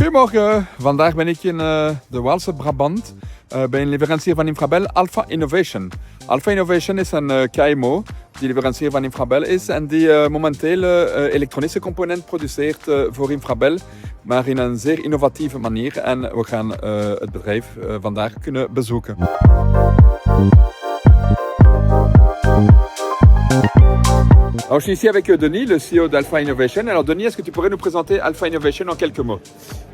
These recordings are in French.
Goedemorgen, vandaag ben ik in de Waalse Brabant bij een leverancier van Infrabel, Alpha Innovation. Alpha Innovation is een KMO die leverancier van Infrabel is en die momenteel elektronische componenten produceert voor Infrabel, maar in een zeer innovatieve manier. En we gaan het bedrijf vandaag kunnen bezoeken. Alors, je suis ici avec Denis, le CEO d'Alpha Innovation. Alors Denis, est-ce que tu pourrais nous présenter Alpha Innovation en quelques mots?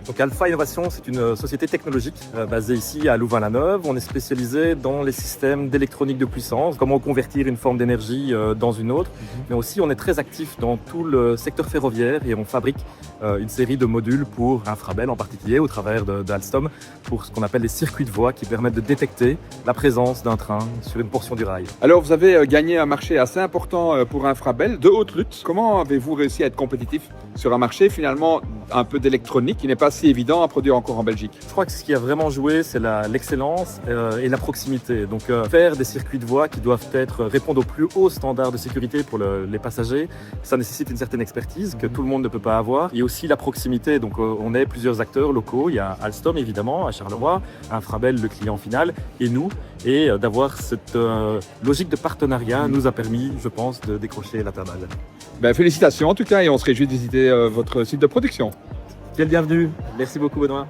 Donc Alpha Innovation, c'est une société technologique basée ici à Louvain-la-Neuve. On est spécialisé dans les systèmes d'électronique de puissance, comment convertir une forme d'énergie dans une autre. Mais aussi, on est très actif dans tout le secteur ferroviaire et on fabrique une série de modules pour Infrabel en particulier, au travers d'Alstom, pour ce qu'on appelle les circuits de voie qui permettent de détecter la présence d'un train sur une portion du rail. Alors, vous avez gagné un marché assez important pour Infrabel, de haute lutte. Comment avez-vous réussi à être compétitif sur un marché finalement un peu d'électronique qui n'est pas si évident à produire encore en Belgique? Je crois que ce qui a vraiment joué, c'est l'excellence et la proximité. Donc faire des circuits de voie qui doivent répondre aux plus hauts standards de sécurité pour les passagers, ça nécessite une certaine expertise que tout le monde ne peut pas avoir. Il y a aussi la proximité, donc on est plusieurs acteurs locaux. Il y a Alstom évidemment à Charleroi, Infrabel le client final et nous. Et d'avoir cette logique de partenariat nous a permis, je pense, de décrocher la table. Félicitations en tout cas et on se réjouit de visiter votre site de production. Quelle bienvenue. Merci beaucoup Benoît.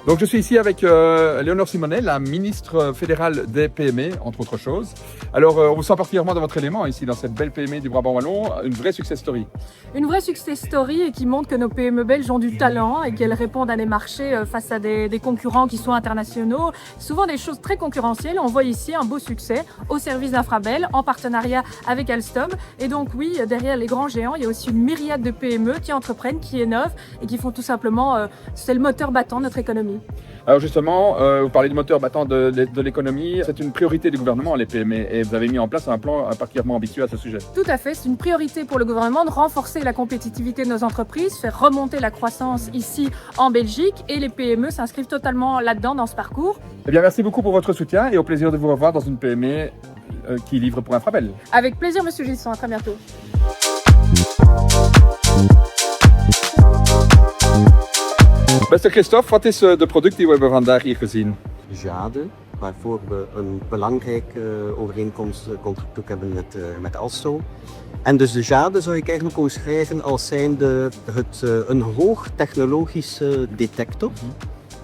Donc je suis ici avec Léonore Simonet, la ministre fédérale des PME, entre autres choses. Alors on vous sent particulièrement dans votre élément ici, dans cette belle PME du Brabant Wallon, une vraie success story. Une vraie success story et qui montre que nos PME belges ont du talent et qu'elles répondent à des marchés face à des concurrents qui sont internationaux. Souvent des choses très concurrentielles. On voit ici un beau succès au service d'Infrabel en partenariat avec Alstom. Et donc oui, derrière les grands géants, il y a aussi une myriade de PME qui entreprennent, qui innovent et qui font tout simplement, c'est le moteur battant de notre économie. Alors justement, vous parlez du moteur battant de l'économie, c'est une priorité du gouvernement les PME et vous avez mis en place un plan particulièrement ambitieux à ce sujet. Tout à fait, c'est une priorité pour le gouvernement de renforcer la compétitivité de nos entreprises, faire remonter la croissance ici en Belgique et les PME s'inscrivent totalement là-dedans dans ce parcours. Eh bien merci beaucoup pour votre soutien et au plaisir de vous revoir dans une PME qui livre pour Infrabel. Avec plaisir Monsieur Gisson, à très bientôt. Beste Christophe, wat is de product die we hebben vandaag hier gezien? Jade, waarvoor we een belangrijke overeenkomst contract hebben met Alstom. En dus de Jade zou ik eigenlijk omschrijven als zijnde een hoogtechnologische detector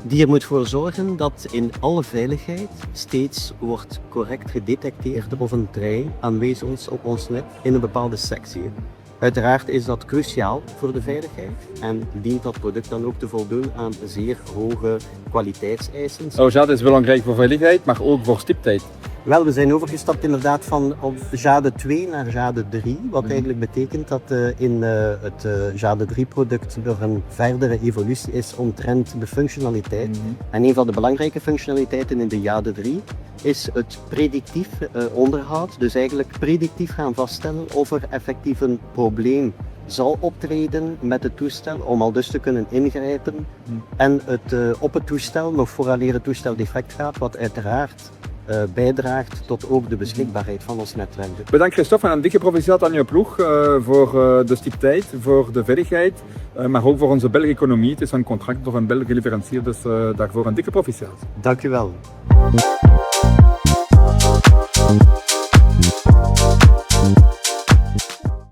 die er moet voor zorgen dat in alle veiligheid steeds wordt correct gedetecteerd of een trein aanwezig is op ons net in een bepaalde sectie. Uiteraard is dat cruciaal voor de veiligheid en dient dat product dan ook te voldoen aan zeer hoge kwaliteitseisen. Jade is belangrijk voor veiligheid, maar ook voor stiptheid. Wel, we zijn overgestapt inderdaad van Jade 2 naar Jade 3, wat eigenlijk betekent dat in het Jade 3 product er een verdere evolutie is omtrent de functionaliteit. En een van de belangrijke functionaliteiten in de Jade 3 is het predictief onderhoud, dus eigenlijk predictief gaan vaststellen of er effectief een probleem zal optreden met het toestel om al dus te kunnen ingrijpen en op het toestel nog vooraleer het toestel defect gaat, wat uiteraard bijdraagt tot ook de beschikbaarheid van ons netwerk. Bedankt Christophe en een dikke proficiat aan je ploeg voor de stiptheid, voor de veiligheid, maar ook voor onze Belgische economie. Het is een contract door een Belgische leverancier, dus daarvoor een dikke proficiat. Dank u wel.